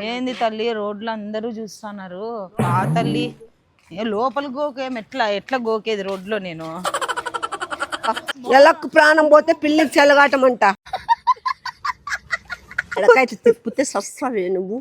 ఏంది తల్లి రోడ్లు అందరూ చూస్తున్నారు. ఆ తల్లి లోపల గోకేం ఎట్లా గోకేది రోడ్లో? నేను ఎలకు ప్రాణం పోతే పిల్లికి చెలగాటమంట. ఎడకైతే తిప్పితే సస్తావే నువ్వు.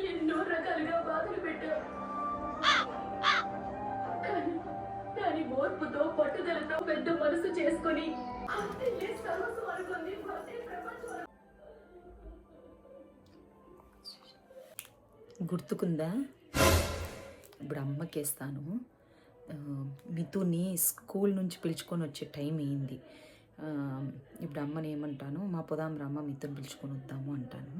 ఎన్నో రకాలుగా బాధలు పెట్టావు, కానీ దాని ఓర్పుతో పట్టుదలతో పెద్ద మనసు చేసుకుని సర్వస్వం అనుకుంది. గుర్తుకుందా? ఇప్పుడు అమ్మకేస్తాను. మితుని స్కూల్ నుంచి పిలుచుకొని వచ్చే టైం అయింది. ఇప్పుడు అమ్మని ఏమంటాను, మా పొదాం రమ్మ మితుని పిలుచుకొని వద్దాము అంటాను.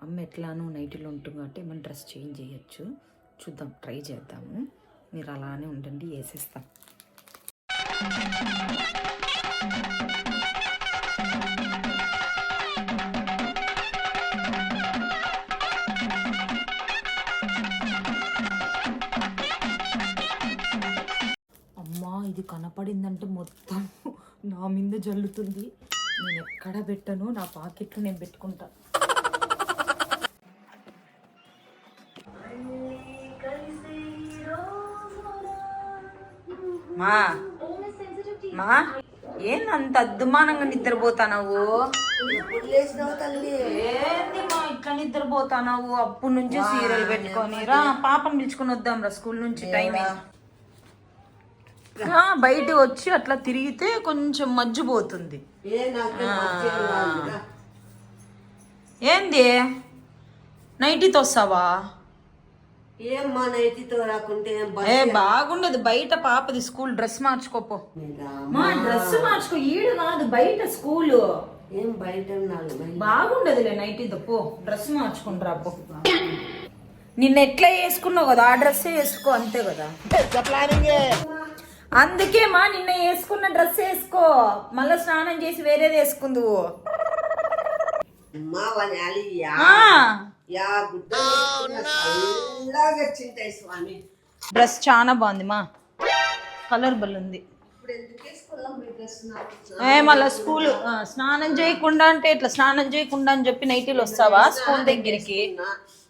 అమ్మ ఎట్లానో నైట్లో ఉంటుంది కాబట్టి మనం డ్రెస్ చేంజ్ చేయొచ్చు. చూద్దాం, ట్రై చేద్దాము. మీరు అలానే ఉండండి, వేసేస్తాం. అమ్మా, ఇది కనపడిందంటే మొత్తం నా మీద జల్లుతుంది. నేను ఎక్కడ పెట్టను, నా పాకెట్లో నేను పెట్టుకుంటా. మా మా ఏందంత అద్దుమానంగా నిద్రపోతానావు? ఏంది మా ఇట్లా నిద్రపోతానావు? అప్పుడు నుంచి సీరియల్ పెట్టుకొని రా. పాపను పిలుచుకొని వద్దాం రా, స్కూల్ నుంచి టైం బయట వచ్చి అట్లా తిరిగితే కొంచెం మజ్జిపోతుంది. ఏంది నైటీతో వస్తావా? ఏమ్మా నైటీతో రాకుంటే బాగుండదు. బయట పాపది స్కూల్ డ్రెస్ మార్చుకోపో. మా డ్రెస్ మార్చుకో, ఈడు కాదు బయట స్కూల్. ఏం బయట బాగుండదులే నైటీతో. పో డ్రెస్ మార్చుకుంటారా పో. నిన్న ఎట్లా వేసుకున్నావు కదా, ఆ డ్రెస్ వేసుకో, అంతే కదా. అందుకే మా నిన్న వేసుకున్న డ్రెస్ వేసుకో, మళ్ళీ స్నానం చేసి వేరేది వేసుకుందువు. డ్రెస్ చాలా బాగుంది మా, కలర్ బల్ ఉంది. మళ్ళా స్కూల్ స్నానం చేయకుండా అంటే ఇట్లా స్నానం చేయకుండా అని చెప్పి నైటీలు వస్తావా స్కూల్ దగ్గరికి?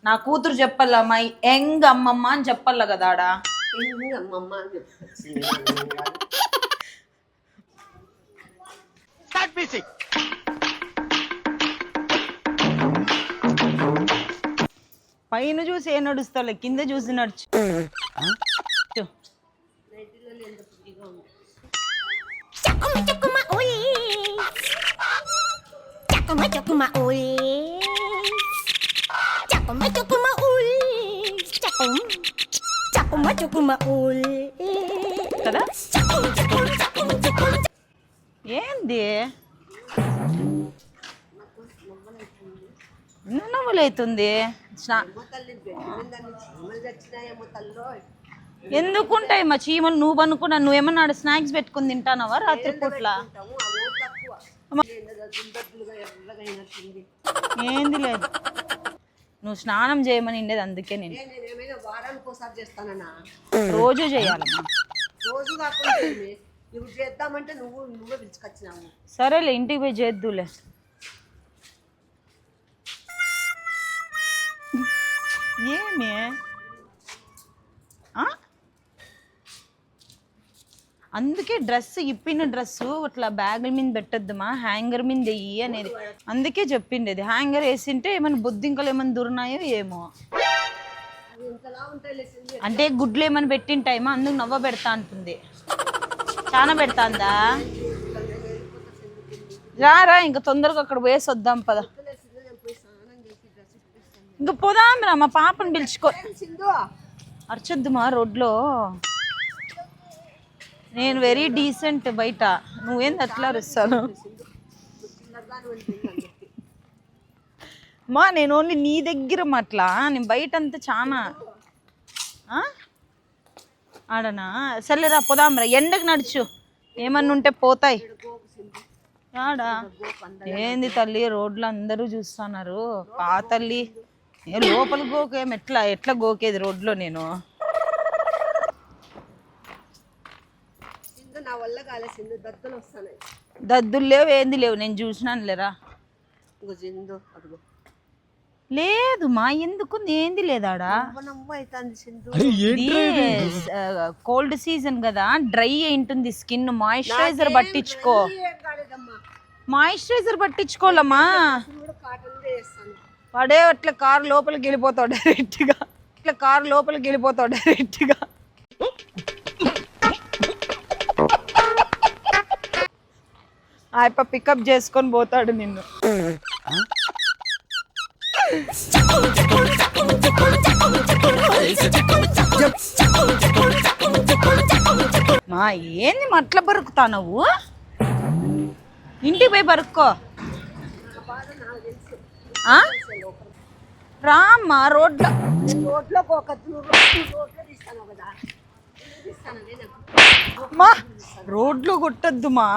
నా కూతురు చెప్పాలా, మా యంగ్ అమ్మమ్మ అని చెప్పాల కదా ఆడ. పైన చూసి ఏ నడుస్తాలే, కింద చూసి నడుచు. కదా ఏంది నవ్వులైతుంది? ఎందుకుంటాయి మా చీమలు? నువ్వు అనుకున్నా, నువ్వేమన్నా స్నాక్స్ పెట్టుకుని తింటానవా రాత్రి పూట్ల? ఏంది లేదు, నువ్వు స్నానం చేయమని ఉండేది, అందుకే నేను రోజు చేయాలమ్మా. సరేలే, ఇంటికి పోయి చేద్దులే. ఏమి అందుకే డ్రెస్ ఇప్పిన డ్రెస్సు ఇట్లా బ్యాగుల మీద పెట్టద్దుమా, హ్యాంగర్ మీద వెయ్యి అనేది. అందుకే చెప్పిండేది, హ్యాంగర్ వేసింటే ఏమైనా బొద్దింకలు ఏమైనా దురునాయో ఏమో. అంటే గుడ్లు ఏమైనా పెట్టింటాయేమో, అందుకు నవ్వ పెడతా అంటుంది. చాలా పెడతాందా? రారా, ఇంకా తొందరగా అక్కడ వేసి వద్దాం పద. ఇంకా పోదాం రా, మా పాపను పిలుచుకో. అరచొద్దుమా రోడ్లో. నేను వెరీ డీసెంట్ బయట, నువ్వేంది అట్లా అరుస్తాను? మా నేను ఓన్లీ నీ దగ్గర అట్లా, నేను బయట అంతా చాలా ఆడనా. సర్లేరా పోదాం రా, ఎండకు నడుచు, ఏమన్నా ఉంటే పోతాయి. యాడా ఏంది తల్లి రోడ్లు అందరూ చూస్తున్నారు పా తల్లి లోపల గోకేం ఎట్లా గోకేది రోడ్లో నేను సింధు నా వల్ల కాలే సింధు దద్దులు వస్తున్నాయి. దద్దులు లేవు ఏంది లేవు నేను చూసినాను లేరా ఇంకో సింధు అదిగో లేదు మా ఎందుకు ఏంది లేదాడా నవ్వు అవుతుంది సింధు. కోల్డ్ సీజన్ కదా డ్రై అయింటుంది స్కిన్ మాయిశ్చరైజర్ పట్టించుకో మాయిశ్చరైజర్ పట్టించుకోవాలమ్మా కాటన్ వేస్తాను. పడే అట్లా కారు లోపలికి వెళ్ళిపోతావు డైరెక్ట్ గా ఆయప్ప పికప్ చేసుకొని పోతాడు నిన్ను మా ఏంది మట్ల బరుకుతా నువ్వు ఇంటికి పోయి బరుక్కో రామ్మా రోడ్లో మా రోడ్లో కొట్టద్దు మా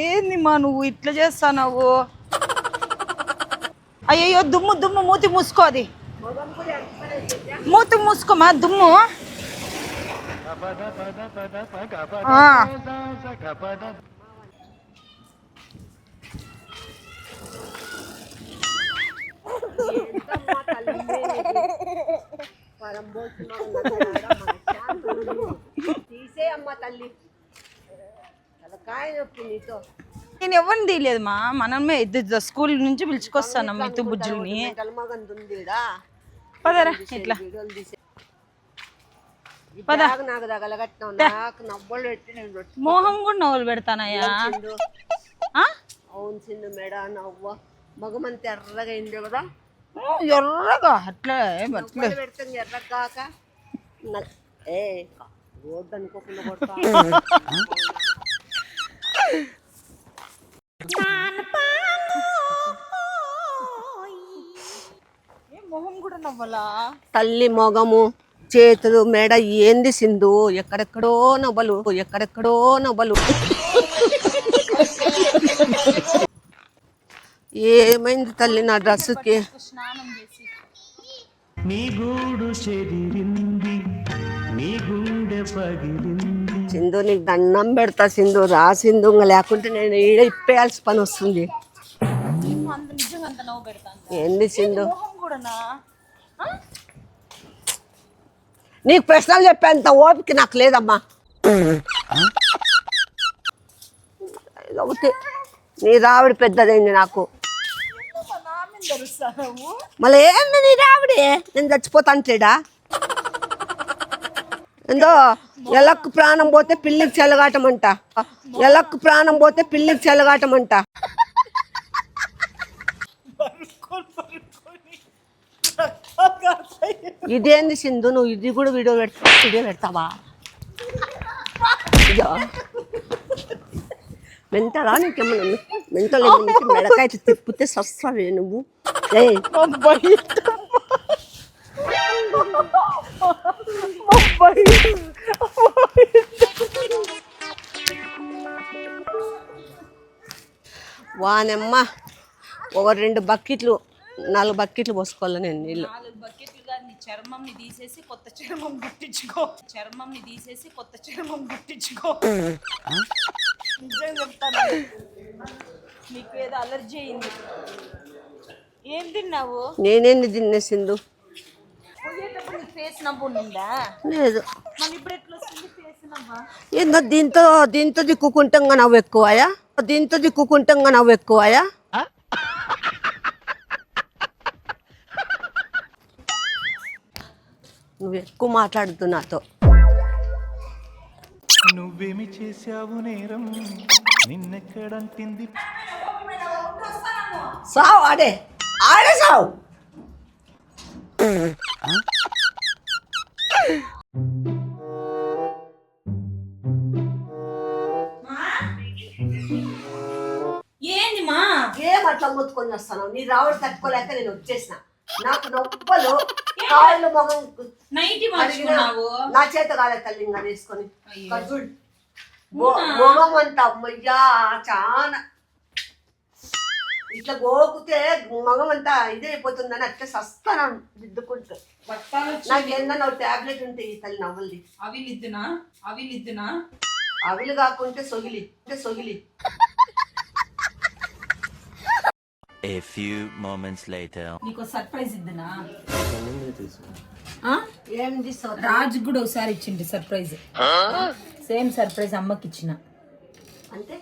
ఏంది మా నువ్వు ఇట్లా చేస్తావు అయ్యో దుమ్ము మూతి మూసుకో అది మూతి మూసుకోమా దుమ్ము తీసే అమ్మ తల్లి తలకాయ నొప్పి నీతో. నేను ఎవరిని తీయలేదు మా మనమే స్కూల్ నుంచి పిలుచుకొస్తాను మితు బుజ్జుల్ని పదరా ఇట్లా పద నాకు తగలగట్టినావు నాకు నవ్వులు పెట్టి నేను మోహం కూడా నవ్వులు పెడతానయ్యా అవును సింధు మేడ నవ్వ మగమంత ఎర్రగా అయింది కదా ఎర్రగా అట్లా పెడతాను ఎర్రగా కాక ఏ రోడ్డు అనుకోకుండా కొడతా మొహం కూడా నవ్వలా తల్లి మొగము చేతులు మెడ ఏంది సింధు ఎక్కడెక్కడో నవ్వలు ఏమైంది తల్లి నా డ్రెస్సుకి సింధు నీకు దండం పెడతా సింధు రా సింధు లేకుంటే నేను ఈడ ఇప్పేయాల్సి పని వస్తుంది. ఏంది సింధు నీకు ప్రశ్నలు చెప్పేంత ఓపిక నాకు లేదమ్మా. నీ రావిడి పెద్దదైంది నాకు. మళ్ళీ ఏంది నీ రావిడి నేను చచ్చిపోతా అంటేడా ఏందో ఎలక్కు ప్రాణం పోతే పిల్లికి చెలగాటమంట ఇదేంది సింధు నువ్వు ఇది కూడా వీడియో పెడతావా మెంటలా నీకేమన్నా మెంటల్ మెడకాయ తిప్పితే సస్తావే నువ్వు. వానమ్మ ఒక 2 బకెట్లు 4 బకెట్లు పోసుకోవాలి నేను నీళ్ళు. 4 బకెట్లు కాదు నీ చర్మంని తీసేసి కొత్త చర్మం గుట్టించుకో నిజం చెప్తాను నీకు ఏదో అలర్జీ అయింది. ఏం తిన్నావు? నేనేంది తిన్నా సింధు? ఫేస్ నవ్వు ఉందా? లేదు. మరి ఇప్పుడు ఎట్లా వస్తుంది ఫేస్ నవ్వు? ఏందో దీంతో దిక్కుకుంటంగా నవ్వు ఎక్కువాయా నువ్వు ఎక్కువ మాట్లాడుతు నాతో. నువ్వేమి చేశావు నేరం నిన్నెక్కడంటింది సావు ఆడే సావు. ఏంది మా ఏం అట్లా ముత్తుకొని వస్తాను? నీ రావడం తట్టుకోలేక నేను వచ్చేసిన. నాకు నొప్పలు కాళ్ళు మొగం నైట్ మార్చుకున్నావు. నా చేత కాలే తల్లి ఇంకా వేసుకొని మొగం అంతా అమ్మయ్యా చాలా ఇట్లా గోకుతే మగం అంతా ఇదే అయిపోతుందని అట్లా సస్తాను దిద్దుకుంటూ. నాకు ఏందన్నా టాబ్లెట్ ఉంటే ఈ తల్లి నవ్వుల్ది. అవిలు కాకుంటే సొగిలి. A few moments later. నీకు సర్ప్రైజ్ ఇద్దునా? ఏం తీస్తావు? రాజు కూడా ఒకసారి ఇచ్చింది సర్ప్రైజ్, సేమ్ సర్ప్రైజ్ అమ్మకి ఇచ్చిన. అంటే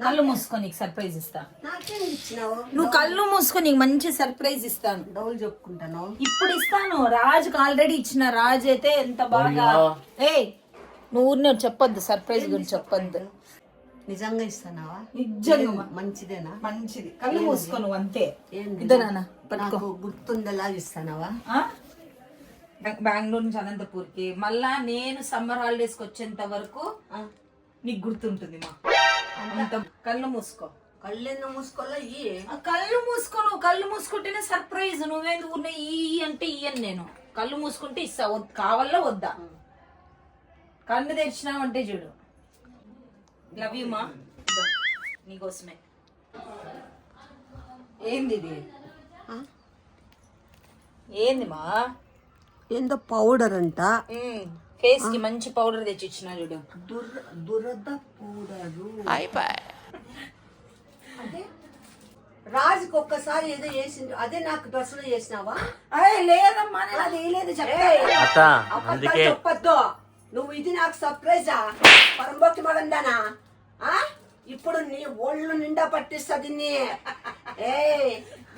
కళ్ళు మూసుకొని నీకు సర్ప్రైజ్ ఇస్తా. నాకేం ఇచ్చినావు? నువ్వు కళ్ళు మూసుకొని నీకు మంచి సర్ప్రైజ్ ఇస్తాను. డౌలు చెప్పుకుంటాను. ఇప్పుడు ఇస్తాను. రాజుకి ఆల్రెడీ ఇచ్చిన. రాజు అయితే ఎంత బాగా. నువ్వు ఊరినే చెప్పొద్దు, సర్ప్రైజ్ గురించి చెప్పొద్దు. నిజంగా ఇస్తానావా? నిజంగా మంచిదేనా? మంచిది. కళ్ళు మూసుకో నువ్వు అంతే. ఏంది? ఇద్దరు పట్టుకో. నాకు గుర్తుండేలా ఇస్తానావా? బెంగళూరు నుంచి అనంతపూర్కి మళ్ళా నేను సమ్మర్ హాలిడేస్కి వచ్చేంత వరకు నీకు గుర్తుంటుంది మా. అంత కళ్ళు మూసుకో. కళ్ళెన్న మూసుకోవాలా? కళ్ళు మూసుకో. నువ్వు కళ్ళు మూసుకుంటేనే సర్ప్రైజ్. నువ్వేంది ఊరినే ఈ అంటే ఇయ్యను నేను. కళ్ళు మూసుకుంటే ఇస్తా. కావాలా వద్దా? కన్ను తెరిచినావంటే చూడు. లవ్ యూ మా. నీకోసమే. ఏంది ఇది? ఏంది మా? ఏందో పౌడర్ అంట. ఫేస్ కి మంచి పౌడర్ తెచ్చి ఇచ్చిన చూడు. దురద పౌడరు. అదే రాజుకి ఒక్కసారి ఏదో వేసింది, అదే నాకు డ్రెస్సులో చేసినావా? లేదమ్మా, నేను అది వేయలేదు. చెప్పొద్దు. నువ్వు ఇది నాకు సర్ప్రైజా? పరంబోకి మగందానా? ఇప్పుడు నీ ఒళ్ళు నిండా పట్టిస్తా దీన్ని.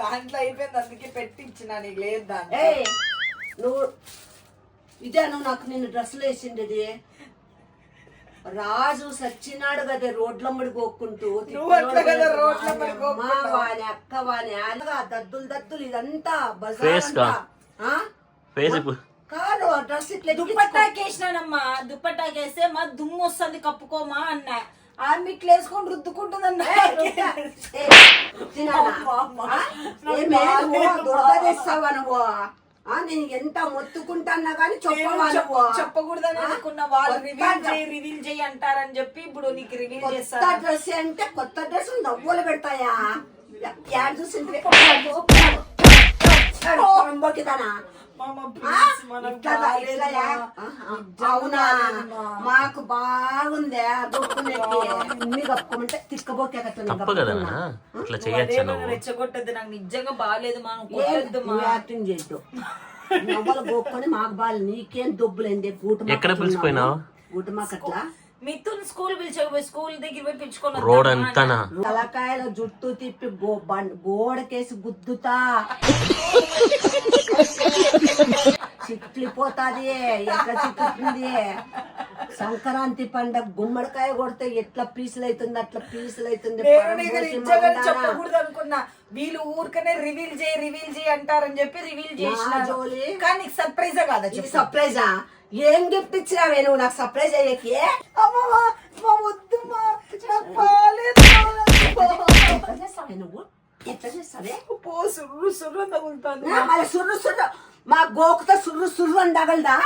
దాంట్లో అయిపోయింది, అందుకే పెట్టించిన. నీకు లేదు దాంట్లో. నువ్వు ఇదే నువ్వు నాకు నిన్ను డ్రెస్సులు వేసిండేది. రాజు సచ్చినాడు కదా రోడ్లమ్మడి గోక్కుంటూ. వాని అక్క వాని అలాగా దద్దులు ఇదంతా బజార్ కాదు. డ్రెస్ ఇట్లా దుప్పట్టాకేసినానమ్మా. దుప్పట్టాకేస్తే మా దుమ్ము వస్తుంది కప్పుకోమా అన్న. ఆమె ఇట్లా వేసుకొని రుద్దుకుంటుందన్న. చేస్తావా నువ్వు? నేను ఎంత మొత్తుకుంటానా గానీ చెప్పకూడదని అనుకున్న. వాళ్ళు రివీల్ చేయి అంటారని చెప్పి ఇప్పుడు నీకు రివీల్ చేస్తా. కొత్త డ్రెస్ అంటే కొత్త డ్రెస్ నవ్వులు పెడతాయా? చూసింది అవునా? మాకు బాగుందే. అన్ని కప్పుకోమంటే తిక్కబోకే రెచ్చగొట్టద్దు. నాకు నిజంగా బాగాలేదు మా. యాక్టింగ్ చేయొద్దు. నవ్వలు గోక్కొని మాకు బాగా. నీకేం దొబ్బులేంది? గూటమాకట్లా మిథున్ స్కూల్ పిలిచకపోయి స్కూల్ దగ్గర పోయి పిలుచుకొని రోడ్ అంతా తలకాయల జుట్టు తిప్పి గోడకేసి గుద్దుతా. చిట్లిపోతాది. ఎట్లా చిట్లుతుంది? సంక్రాంతి పండగ గుమ్మడికాయ కొడితే ఎట్లా పీసులు అవుతుంది అట్లా పీసులు అవుతుంది. చెప్పకూడదు అనుకున్నా. వీళ్ళు ఊరికనే రివీల్ చేయి అంటారని చెప్పి రివీల్ చేసిన. కానీ సర్ప్రైజా కాదా? ఇది సర్ప్రైజా? ఏం గిఫ్ట్ ఇచ్చినావే నువ్వు నాకు సర్ప్రైజ్ అయ్యేకి? నువ్వు ఎట్లా చేస్తావే? సుర్రు మా గోకుతో సుర్రు అని తగలదా?